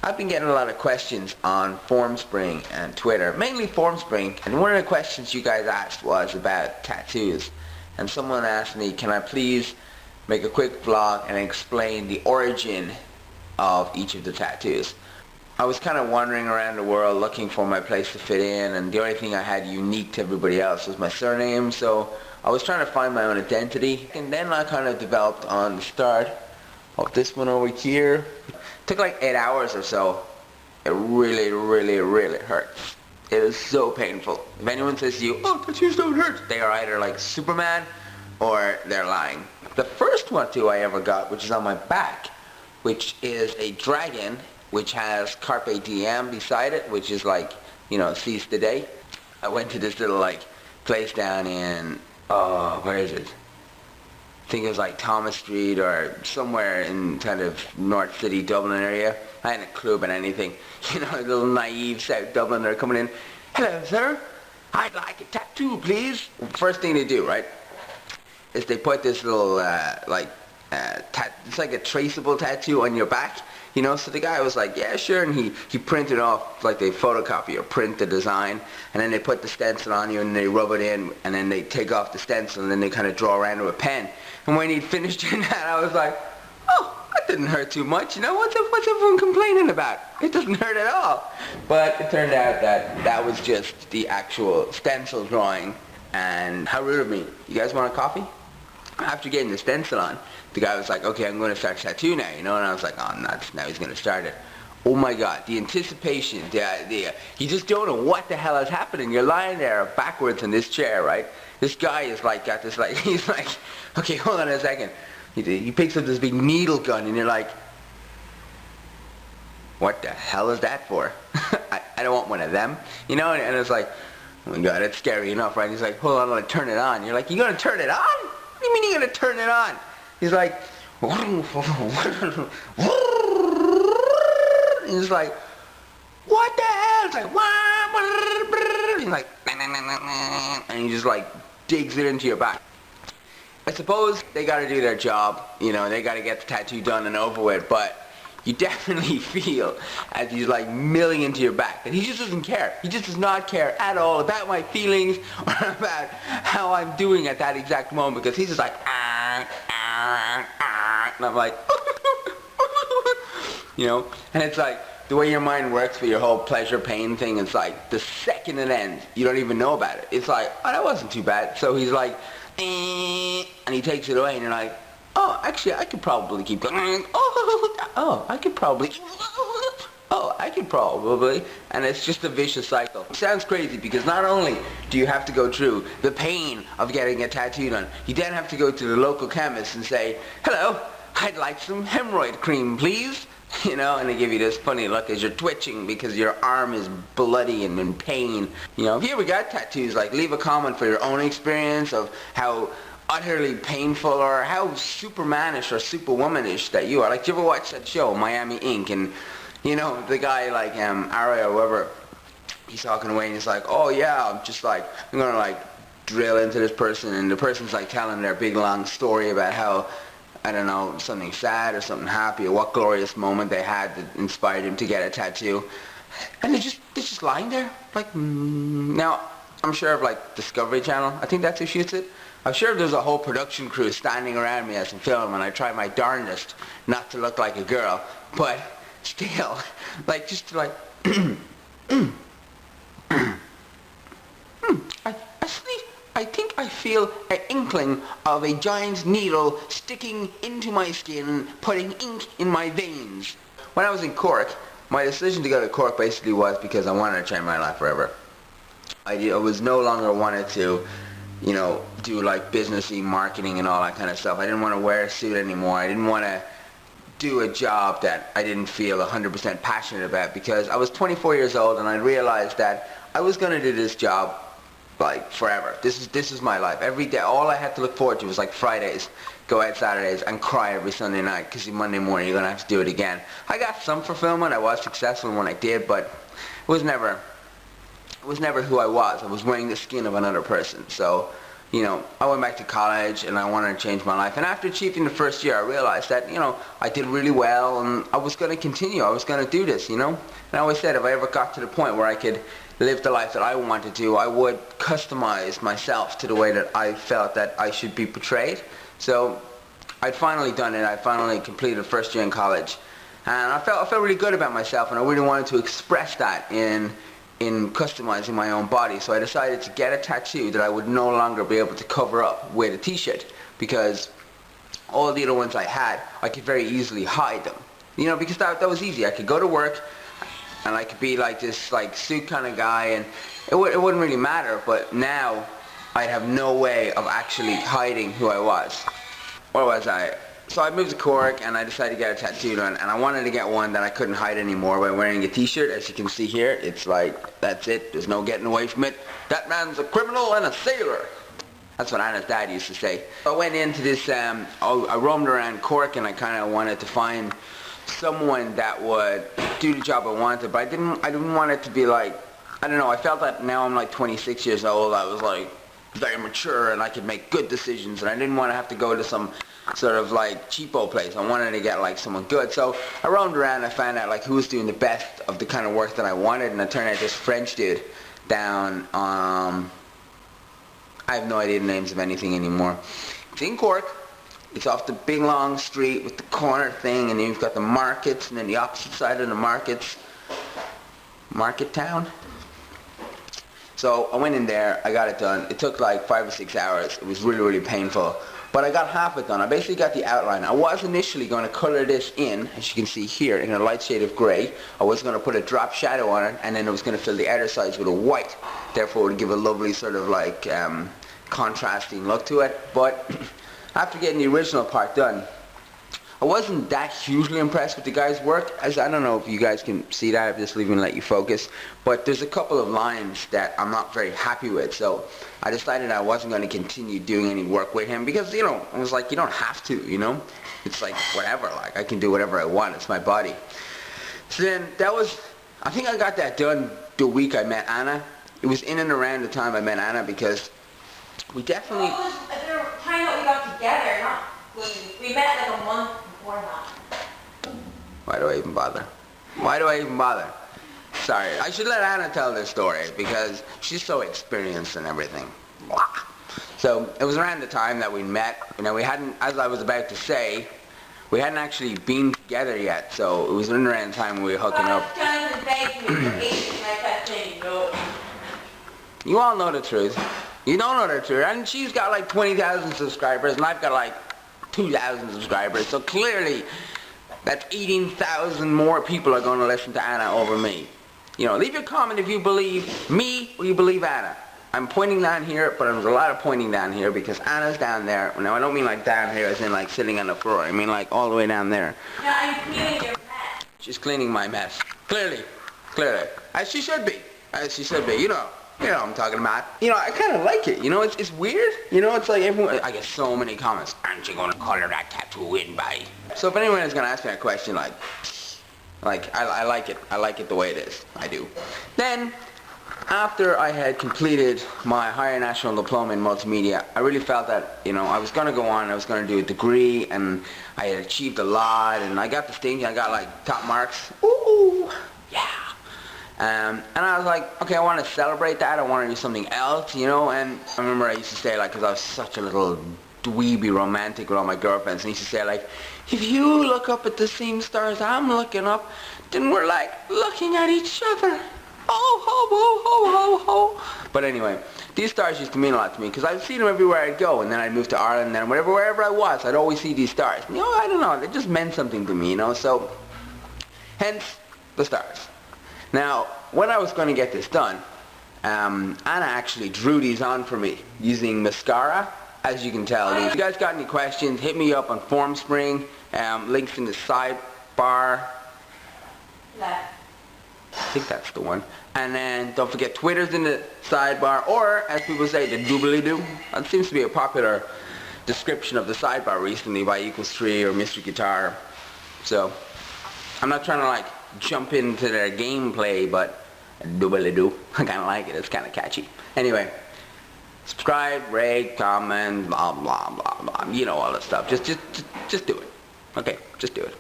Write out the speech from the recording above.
I've been getting a lot of questions on FormSpring and Twitter, mainly FormSpring, and one of the questions you guys asked was about tattoos. And someone asked me, can I please make a quick vlog and explain the origin of each of the tattoos. I was kind of wandering around the world looking for my place to fit in, and the only thing I had unique to everybody else was my surname, so I was trying to find my own identity. And then I kind of developed on the start of this one over here. It took like 8 hours or so. It really hurts. It is so painful. If anyone says to you, oh, tattoos don't hurt, they are either like Superman or they're lying. The first tattoo I ever got, which is on my back, which is a dragon, which has Carpe Diem beside it, which is like, you know, seize the day. I went to this little like place down in, where is it? I think it was like Thomas Street or somewhere in kind of North City, Dublin area. I hadn't a clue about anything. You know, a little naive South Dubliner coming in. Hello, sir. I'd like a tattoo, please. First thing they do, right, is they put this little, it's like a traceable tattoo on your back. You know, so the guy was like, yeah, sure, and he printed off, like they photocopy or print the design, and then they put the stencil on you, and they rub it in, and then they take off the stencil, and then they kind of draw around with a pen. And when he'd finished doing that, I was like, oh, that didn't hurt too much, you know, what's everyone complaining about? It doesn't hurt at all. But it turned out that that was just the actual stencil drawing, and how rude of me. You guys want a coffee? After getting the stencil on, the guy was like, okay, I'm going to start tattoo now, you know, and I was like, oh, nuts, now he's going to start it. Oh my God, the anticipation, the idea, you just don't know what the hell is happening. You're lying there backwards in this chair, right? This guy is like, got this like, he's like, okay, hold on a second. He picks up this big needle gun, and you're like, what the hell is that for? I don't want one of them, you know, and it's like, oh my God, it's scary enough, right? He's like, hold on, I'm going to turn it on. You're like, you going to turn it on? What do you mean you're going to turn it on? He's like, he's like, what the hell? It's like, he's like, and he just like digs it into your back. I suppose they got to do their job, you know, they got to get the tattoo done and over with, but you definitely feel as he's like milling into your back, and he just doesn't care. He just does not care at all about my feelings or about how I'm doing at that exact moment, because he's just like, and I'm like, you know, and it's like the way your mind works for your whole pleasure pain thing. It's like the second it ends, you don't even know about it. It's like, oh, that wasn't too bad. So he's like, and he takes it away, and you're like, oh, actually, I could probably keep going. Oh, I could probably. Oh, I could probably. And it's just a vicious cycle. It sounds crazy because not only do you have to go through the pain of getting a tattoo done, you then have to go to the local chemist and say, hello, I'd like some hemorrhoid cream, please. You know, and they give you this funny look as you're twitching because your arm is bloody and in pain. You know, if you ever got tattoos, like, leave a comment for your own experience of how utterly painful or how supermanish or superwomanish that you are. Like, do you ever watch that show, Miami Ink? And, you know, the guy, like, Ari or whoever, he's talking away and he's like, oh yeah, I'm just like, I'm gonna like drill into this person, and the person's like telling their big long story about how, I don't know, something sad or something happy, or what glorious moment they had that inspired him to get a tattoo. And they're just lying there. Like, now, I'm sure of like Discovery Channel, I think that's who shoots it. I'm sure there's a whole production crew standing around me as I film, and I try my darndest not to look like a girl, but still, like, just like, I think I feel an inkling of a giant needle sticking into my skin, putting ink in my veins. When I was in Cork, my decision to go to Cork basically was because I wanted to change my life forever. I was no longer wanted to, you know, do like businessy marketing and all that kind of stuff. I didn't want to wear a suit anymore. I didn't want to do a job that I didn't feel 100% passionate about, because I was 24 years old and I realized that I was going to do this job like forever. This is my life. Every day, all I had to look forward to was like Fridays, go out Saturdays, and cry every Sunday night, because Monday morning you're going to have to do it again. I got some fulfillment. I was successful when I did, but it was never who I was. I was wearing the skin of another person. So I went back to college and I wanted to change my life. And after achieving the first year, I realized that, I did really well and I was going to continue. I was going to do this, And I always said if I ever got to the point where I could live the life that I wanted to, I would customize myself to the way that I felt that I should be portrayed. So I'd finally done it. I finally completed the first year in college. And I felt really good about myself, and I really wanted to express that in customizing my own body. So I decided to get a tattoo that I would no longer be able to cover up with a t-shirt, because all the other ones I had, I could very easily hide them. Because that was easy. I could go to work and I could be like this suit kind of guy, and it wouldn't really matter. But now I'd have no way of actually hiding who I was. Where was I? So I moved to Cork and I decided to get a tattoo done, and I wanted to get one that I couldn't hide anymore by wearing a t-shirt. As you can see here, it's like, that's it, there's no getting away from it. That man's a criminal and a sailor. That's what Anna's dad used to say. I went into this, I roamed around Cork and I kind of wanted to find someone that would do the job I wanted, but I didn't want it to be like, I don't know, I felt that now I'm like 26 years old, I was like very mature and I could make good decisions, and I didn't want to have to go to some sort of like cheapo place. I wanted to get like someone good. So I roamed around and I found out like who was doing the best of the kind of work that I wanted, and it turned out this French dude down, I have no idea the names of anything anymore. It's in Cork. It's off the big long street with the corner thing, and then you've got the markets, and then the opposite side of the markets, Market Town. So I went in there, I got it done. It took like 5 or 6 hours. It was really, really painful. But I got half it done. I basically got the outline. I was initially going to color this in, as you can see here, in a light shade of grey. I was going to put a drop shadow on it, and then I was going to fill the outer sides with a white. Therefore it would give a lovely sort of like contrasting look to it. But after getting the original part done, I wasn't that hugely impressed with the guy's work. As I don't know if you guys can see that, if this will even let you focus, but there's a couple of lines that I'm not very happy with. So I decided I wasn't going to continue doing any work with him, because I was like, you don't have to, it's like whatever, like I can do whatever I want, it's my body. So then I think I got that done the week I met Anna. It was in and around the time I met Anna, because we definitely... Well, it was the time that we got together, not we met like a month before that. Why do I even bother? Why do I even bother? Sorry, I should let Anna tell this story because she's so experienced and everything. Blah. So it was around the time that we met. We hadn't, as I was about to say, we hadn't actually been together yet. So it was around the time we were hooking up. You all know the truth. You don't know the truth. And she's got like 20,000 subscribers and I've got like 2,000 subscribers. So clearly that's 18,000 more people are going to listen to Anna over me. Leave your comment if you believe me or you believe Anna. I'm pointing down here, but there's a lot of pointing down here because Anna's down there. Now I don't mean like down here as in like sitting on the floor. I mean like all the way down there. No, I'm cleaning your mess. She's cleaning my mess. Clearly. As she should be. As she should be. You know what I'm talking about. I kind of like it. It's weird. It's like everyone, I get so many comments. Aren't you going to color that tattoo in, by? So if anyone is going to ask me a question I like it. I like it the way it is. I do. Then, after I had completed my higher national diploma in multimedia, I really felt that, I was going to go on, I was going to do a degree, and I had achieved a lot, and I got distinction, I got like top marks. Ooh, yeah. And I was like, okay, I want to celebrate that, I want to do something else, and I remember I used to say, like, because I was such a little dweeby romantic with all my girlfriends, and I used to say, like, if you look up at the same stars I'm looking up, then we're like looking at each other. Oh, ho, ho, ho, ho, ho. But anyway, these stars used to mean a lot to me because I'd see them everywhere I'd go, and then I'd move to Ireland, and then wherever I was, I'd always see these stars. I don't know, they just meant something to me, so hence the stars. Now, when I was going to get this done, Anna actually drew these on for me using mascara, as you can tell. If you guys got any questions, hit me up on FormSpring, links in the sidebar. Left. I think that's the one. And then don't forget Twitter's in the sidebar, or as people say, the doobly-doo. That seems to be a popular description of the sidebar recently by Equals3 or Mr. Guitar. So, I'm not trying to like jump into their gameplay, but doobly-doo. I kind of like it. It's kind of catchy. Anyway, Subscribe, rate, comment, blah blah blah blah. You know all that stuff. Just do it. Okay, just do it.